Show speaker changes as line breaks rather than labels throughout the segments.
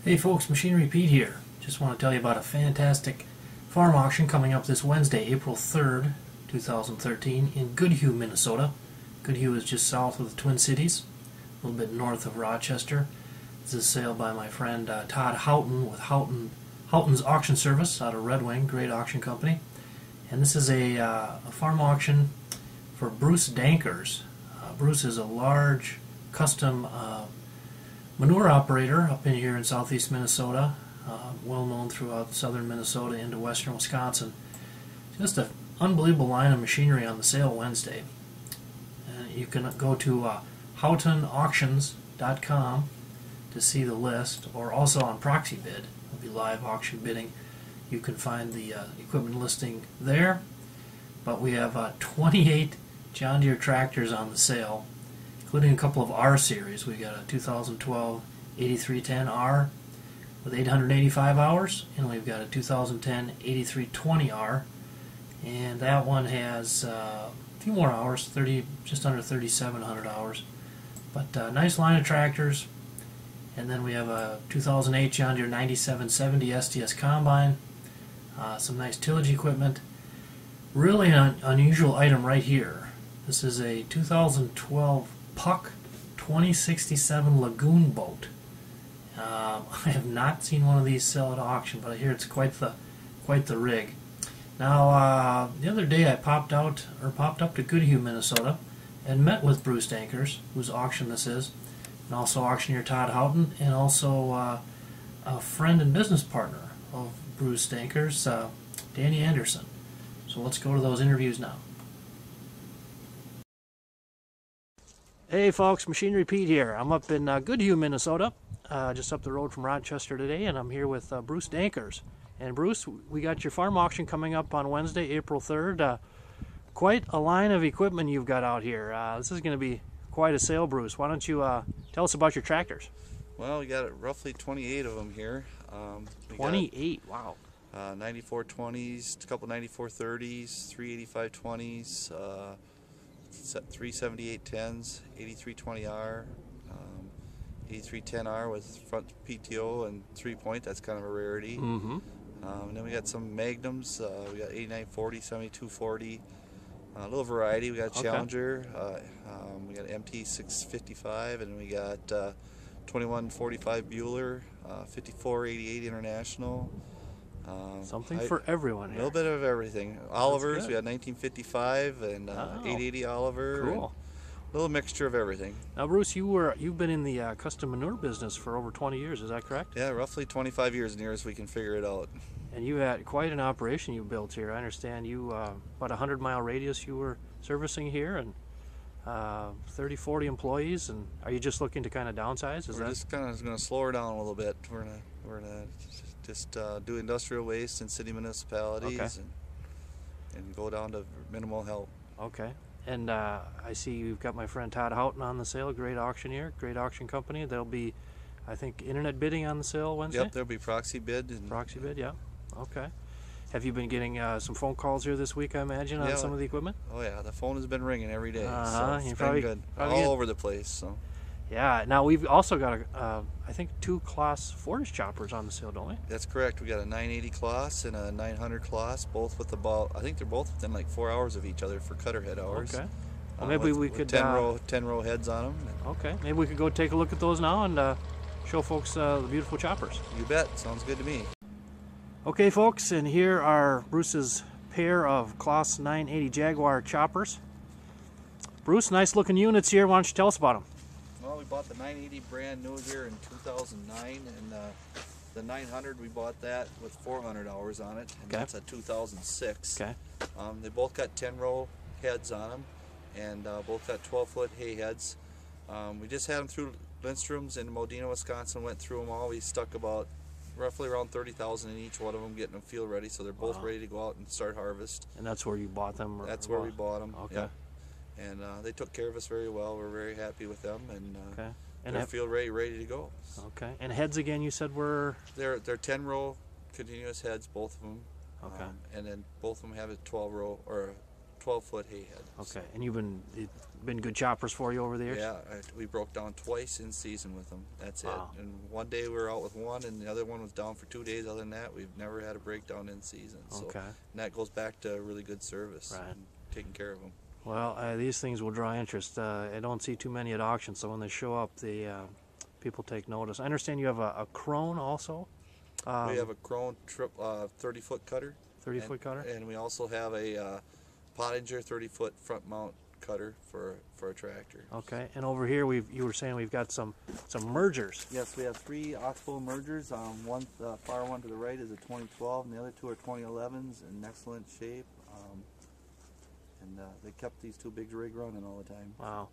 Hey folks, Machinery Pete here. Just want to tell you about a fantastic farm auction coming up this Wednesday, April 3rd, 2013 in Goodhue, Minnesota. Goodhue is just south of the Twin Cities, a little bit north of Rochester. This is a sale by my friend Todd Houghton with Houghton's Auction Service out of Red Wing, great auction company. And this is a farm auction for Bruce Dankers. Bruce is a large custom manure operator up in here in southeast Minnesota, well known throughout southern Minnesota into western Wisconsin. Just an unbelievable line of machinery on the sale Wednesday. You can go to houghtonauctions.com to see the list, or also on Proxy Bid. It'll be live auction bidding. You can find the equipment listing there. But we have 28 John Deere tractors on the sale, including a couple of R series. We got a 2012 8310R with 885 hours, and we've got a 2010 8320R, and that one has a few more hours, just under 3,700 hours. But nice line of tractors. And then we have a 2008 John Deere 9770 STS Combine, some nice tillage equipment. Really an unusual item right here. This is a 2012 Puck 2067 Lagoon boat. I have not seen one of these sell at auction, but I hear it's quite the rig. Now, the other day I popped up to Goodhue, Minnesota, and met with Bruce Dankers, whose auction this is, and also auctioneer Todd Houghton, and also a friend and business partner of Bruce Dankers, Danny Anderson. So let's go to those interviews now. Hey folks, Machinery Pete here. I'm up in Goodhue, Minnesota, just up the road from Rochester today, and I'm here with Bruce Dankers. And Bruce, we got your farm auction coming up on Wednesday, April 3rd. Quite a line of equipment you've got out here. This is going to be quite a sale, Bruce. Why don't you tell us about your tractors?
Well, we got roughly 28 of them here.
28, wow.
9420s, a couple 9430s, 38520s, 37810s, 8320R, 8310R with front PTO and 3-point. That's kind of a rarity.
Mm-hmm.
And then we got some Magnums. We got 8940, 7240. A little variety. We got Challenger. We got MT655, and we got 2145 Bueller, 5488 International.
Something for everyone here.
A little bit of everything. Olivers, we got 1955 and 880 Oliver.
Cool.
A little mixture of everything.
Now, Bruce, you've been in the custom manure business for over 20 years. Is that correct?
Yeah, roughly 25 years near as we can figure it out.
And you had quite an operation you built here. I understand you about a 100-mile radius you were servicing here, and 30, 40 employees. And are you just looking to kind of downsize?
We're just kind of going to slow her down a little bit. We're gonna just do industrial waste in city municipalities, and go down to minimal help.
Okay. And I see you've got my friend Todd Houghton on the sale, great auctioneer, great auction company. There'll be, I think, internet bidding on the sale Wednesday?
Yep, there'll be proxy bid.
Proxy bid, yeah. Okay. Have you been getting some phone calls here this week, I imagine, on some of the equipment?
Oh yeah, the phone has been ringing every day. So it's been good. All over the place. So.
Yeah, now we've also got, I think, 2 Claas forage choppers on the sale, don't we?
That's correct. We got a 980 Claas and a 900 Claas, both with about, I think they're both within like 4 hours of each other for cutter head hours.
Okay. Well, maybe we could
10 row heads on them.
Okay, maybe we could go take a look at those now and show folks the beautiful choppers.
You bet. Sounds good to me.
Okay, folks, and here are Bruce's pair of Claas 980 Jaguar choppers. Bruce, nice looking units here. Why don't you tell us about them?
Well, we bought the 980 brand new here in 2009, and the 900 we bought that with 400 hours on it, and that's a 2006.
Okay.
They both got 10 row heads on them, and both got 12-foot hay heads. We just had them through Lindstrom's in Modena, Wisconsin. Went through them all. We stuck about roughly around 30,000 in each one of them, getting them field ready, so they're both ready to go out and start harvest.
And that's where you bought them?
That's where we bought them.
Okay.
Yeah. And they took care of us very well. We're very happy with them, and they're field ready to go.
Okay. And heads again, you said were?
They're 10 row continuous heads, both of them.
Okay.
And then both of them have a 12 row or 12-foot hay head.
Okay, and you've been good choppers for you over the years?
Yeah, we broke down twice in season with them. That's
Wow.
it. And one day we were out with one, and the other one was down for 2 days. Other than that, we've never had a breakdown in season. So,
Okay.
and that goes back to really good service
Right.
and taking care of them.
Well, these things will draw interest. I don't see too many at auction, so when they show up, people take notice. I understand you have a crone also?
We have a Krone 30-foot cutter.
30-foot cutter?
And we also have a Pottinger 30-foot front mount cutter for a tractor.
Okay, and over here you were saying we've got some mergers.
Yes, we have 3 Oxbo mergers. One, the far one to the right is a 2012, and the other 2 are 2011s in excellent shape. And they kept these 2 big rig running all the time.
Wow.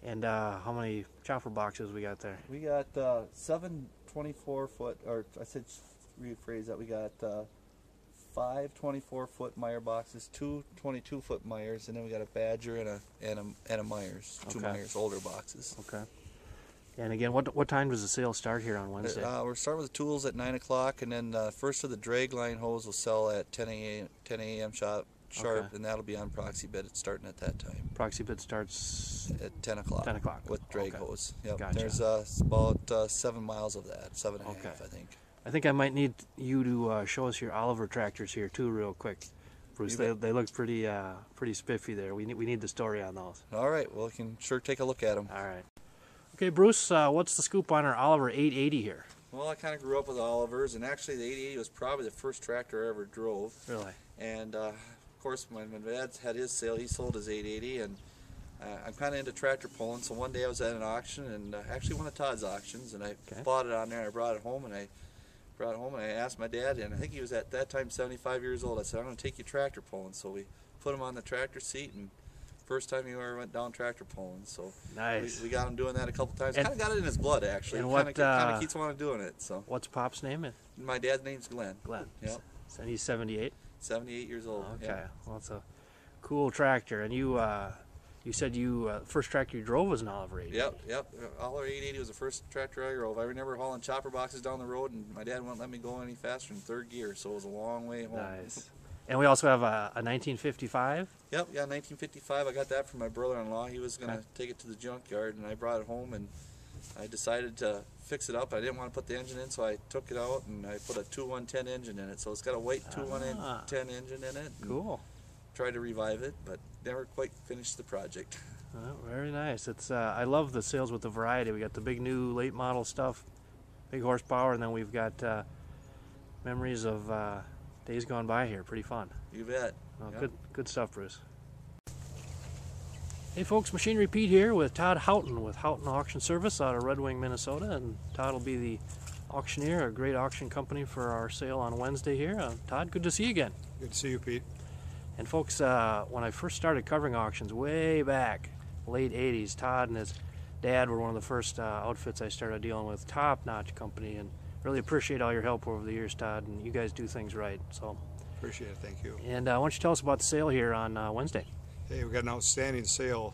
And how many chopper boxes we got there?
We got 7 24-foot, or I said rephrase that. We got 5 24-foot Meyer boxes, 2 22-foot Meyers, and then we got a Badger and a Myers, 2
Okay.
Myers older boxes.
Okay. And again, what time does the sale start here on Wednesday?
We're starting with the tools at 9 o'clock, and then first of the drag line hose will sell at 10 a.m. sharp,
Okay.
and that'll be on proxy bid. It's starting at that time.
Proxy bid starts
At 10 o'clock.
10 o'clock.
With drag
Okay.
hose. Yep.
Gotcha.
There's about 7 miles of that, 7.5,
Okay.
I think.
I think I might need you to show us your Oliver tractors here too, real quick, Bruce.
You
They look pretty spiffy there. We need the story on those.
All right, well, you can sure take a look at them.
All right. Okay, Bruce. What's the scoop on our Oliver 880 here?
Well, I kind of grew up with Olivers, and actually the 880 was probably the first tractor I ever drove.
Really?
And of course, when my dad had his sale, he sold his 880, and I'm kind of into tractor pulling. So one day I was at an auction, and actually one of Todd's auctions, and I bought it on there. And I brought it home, and I asked my dad, and I think he was at that time 75 years old. I said, I'm going to take you tractor pulling. So we put him on the tractor seat, and first time he ever went down tractor pulling. So
Nice.
we got him doing that a couple times.
And-
Kind of got it in his blood, actually.
and
Kind
what,
of keeps wanting doing it. So
What's Pop's name?
my dad's name's Glenn.
Glenn.
Yep.
And he's 78.
78 years old.
Okay.
Yep.
Well, it's a cool tractor. And you said first tractor you drove was an Oliver 80.
Yep. Oliver 880 was the first tractor I drove. I remember hauling chopper boxes down the road, and my dad wouldn't let me go any faster in 3rd gear, so it was a long way home.
Nice. And we also have a 1955.
Yep, 1955. I got that from my brother-in-law. He was going to take it to the junkyard, and I brought it home, and I decided to fix it up. I didn't want to put the engine in, so I took it out, and I put a 2.110 engine in it. So it's got a white 2.110 engine in it.
Cool.
Tried to revive it, but never quite finished the project.
Very nice. It's I love the sales with the variety. We got the big new late model stuff, big horsepower, and then we've got memories of days gone by here. Pretty fun.
You bet.
Well,
Yep.
Good stuff, Bruce. Hey folks, Machinery Pete here with Todd Houghton with Houghton Auction Service out of Red Wing, Minnesota, and Todd will be the auctioneer, a great auction company for our sale on Wednesday here. Todd, good to see you again.
Good to see you, Pete.
And folks, when I first started covering auctions way back, late 80s, Todd and his dad were one of the first outfits I started dealing with. Top-notch company, and really appreciate all your help over the years, Todd, and you guys do things right. So,
Appreciate it, thank you.
and why don't you tell us about the sale here on Wednesday?
Hey, we've got an outstanding sale,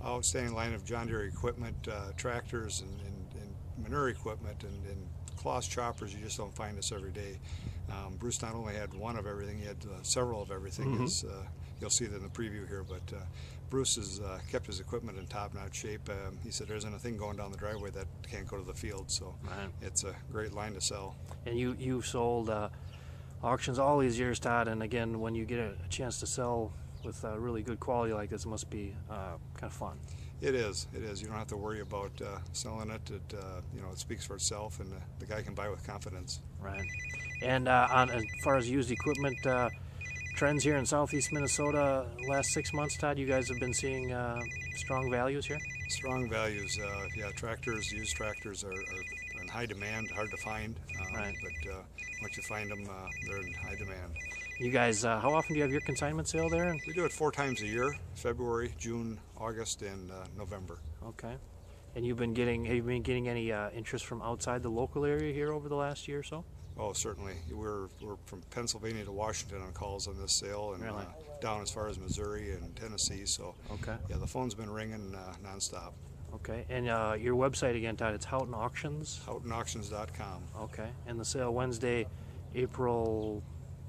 outstanding line of John Deere equipment, tractors and manure equipment and cloth choppers. You just don't find this every day. Bruce not only had one of everything, he had several of everything. As, you'll see that in the preview here, but Bruce has kept his equipment in top-notch shape. He said there isn't a thing going down the driveway that can't go to the field, so it's a great line to sell.
And you've sold auctions all these years, Todd, and again, when you get a chance to sell with really good quality like this, it must be kind of fun.
It is. You don't have to worry about selling it. It speaks for itself, and the guy can buy with confidence.
Right. And as far as used equipment trends here in southeast Minnesota, last 6 months, Todd, you guys have been seeing strong values here?
Strong values. Tractors, used tractors are in high demand, hard to find.
Right.
But once you find them, they're in high demand.
You guys, how often do you have your consignment sale there?
We do it 4 times a year: February, June, August, and November.
Okay. And have you been getting any interest from outside the local area here over the last year or so?
Oh, certainly. We're from Pennsylvania to Washington on calls on this sale, and
Really?
down as far as Missouri and Tennessee. So,
Okay.
yeah, the phone's been ringing nonstop.
Okay. And your website again, Todd, it's Houghton Auctions?
HoughtonAuctions.com.
Okay. And the sale Wednesday, April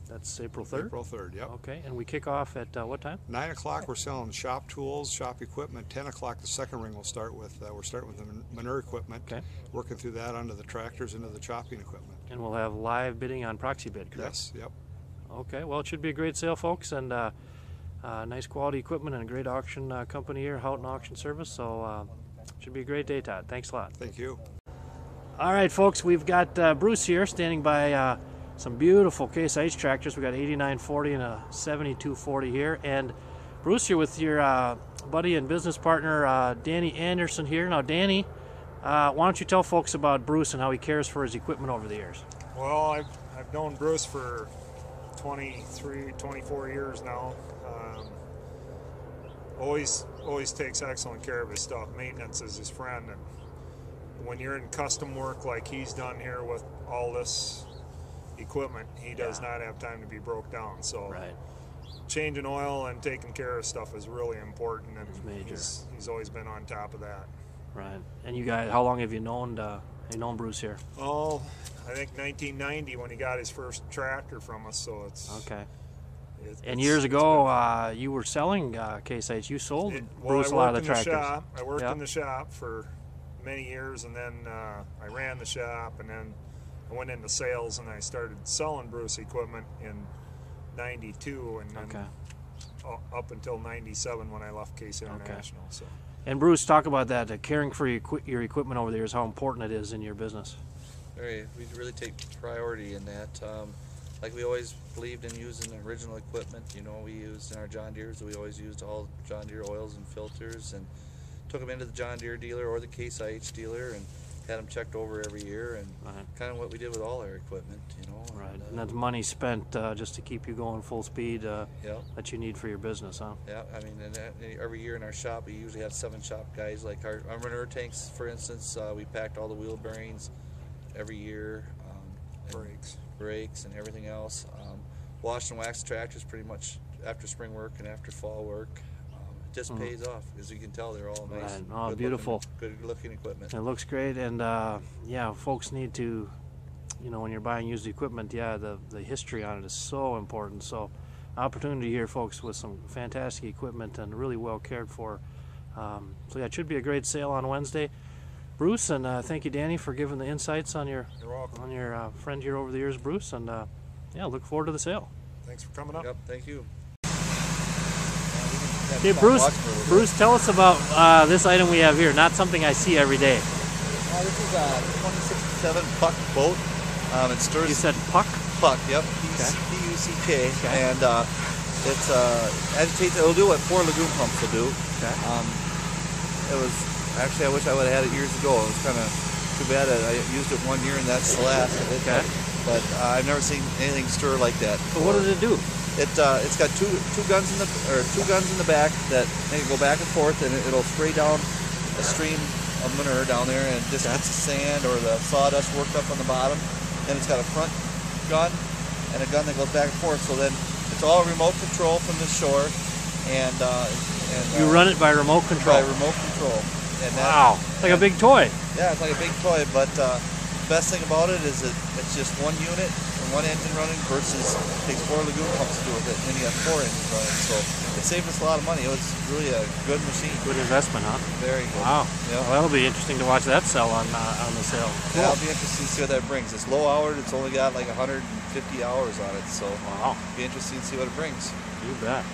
That's April 3rd?
April 3rd, yep.
Okay, and we kick off at what time?
9 o'clock we're selling shop tools, shop equipment. 10 o'clock the second ring will start with, we're starting with the manure equipment.
Okay.
Working through that onto the tractors, into the chopping equipment.
And we'll have live bidding on proxy bid, correct?
Yes, yep.
Okay, well, it should be a great sale, folks, and nice quality equipment and a great auction company here, Houghton Auction Service, so should be a great day, Todd. Thanks a lot.
Thank you.
All right, folks, we've got Bruce here standing by some beautiful Case IH tractors. We got 8940 and a 7240 here, and Bruce, you're with your buddy and business partner Danny Anderson here. Now, Danny, why don't you tell folks about Bruce and how he cares for his equipment over the years?
Well, I've known Bruce for 23, 24 years now. Always takes excellent care of his stuff. Maintenance is his friend, and when you're in custom work like he's done here with all this equipment, he does not have time to be broke down. So
Right.
changing oil and taking care of stuff is really important, and
It's major.
he's always been on top of that.
Right. And you guys, how long have you known Bruce here?
Oh, I think 1990 when he got his first tractor from us. So it's
Okay.
it's-
And
it's-
years
it's
ago, you were selling Case IH. You sold Bruce a lot of the tractors.
I worked
Yeah.
in the shop for many years, and then I ran the shop, and then I went into sales, and I started selling Bruce equipment in '92, and then
Okay.
up until '97 when I left Case International. So
And Bruce, talk about that, caring for your equipment over the years, how important it is in your business.
We really take priority in that. Like we always believed in using original equipment. You know, we used in our John Deeres, we always used all John Deere oils and filters, and took them into the John Deere dealer or the Case IH dealer and had them checked over every year, and
Right.
kind of what we did with all our equipment, you know.
Right. And that's money spent just to keep you going full speed
Yeah.
that you need for your business, huh?
Yeah, I mean, and every year in our shop, we usually have 7 shop guys. Like our manure tanks, for instance, we packed all the wheel bearings every year. And brakes and everything else. Wash and wax tractors pretty much after spring work and after fall work. It just pays off. As you can tell, they're all nice,
Right. Oh, beautiful.
good looking equipment.
It looks great, and yeah, folks need to, you know, when you're buying used equipment, yeah, the history on it is so important. So, opportunity here, folks, with some fantastic equipment and really well cared for. So yeah, it should be a great sale on Wednesday. Bruce, and thank you, Danny, for giving the insights on your
you're welcome.
friend here over the years, Bruce, and yeah, look forward to the sale.
Thanks for coming up.
Yep, thank you.
Okay, Bruce, tell us about this item we have here. Not something I see every day.
This is a 2067 Puck boat. It stirs.
You said Puck?
Puck, yep.
Okay.
P-U-C-K.
Okay.
And it's agitates. It'll do what 4 Lagoon pumps will do.
Okay.
It was actually, I wish I would have had it years ago. It was kind of too bad. I used it 1 year, and that's the last of it.
Okay.
But I've never seen anything stir like that.
So what does it do?
It's got two guns in the back that they go back and forth, and it'll spray down a stream of manure down there, and just gets the sand or the sawdust worked up on the bottom. Then it's got a front gun and a gun that goes back and forth. So then it's all remote control from the shore, and
You run it by remote control.
by remote control. And
Wow, it's like a big toy.
Yeah, it's like a big toy, but the best thing about it is that it's just one unit and one engine running versus it takes 4 Lagoon pumps to do with it, and then you have 4 engines running. So it saved us a lot of money. It was really a good machine.
Good investment, huh?
Very good.
Wow.
Yeah.
Well, that'll be interesting to watch that sell on the sale.
Yeah, I'll be interested to see what that brings. It's low hour. It's only got like 150 hours on it, so
Wow.
it'll be interesting to see what it brings.
You bet.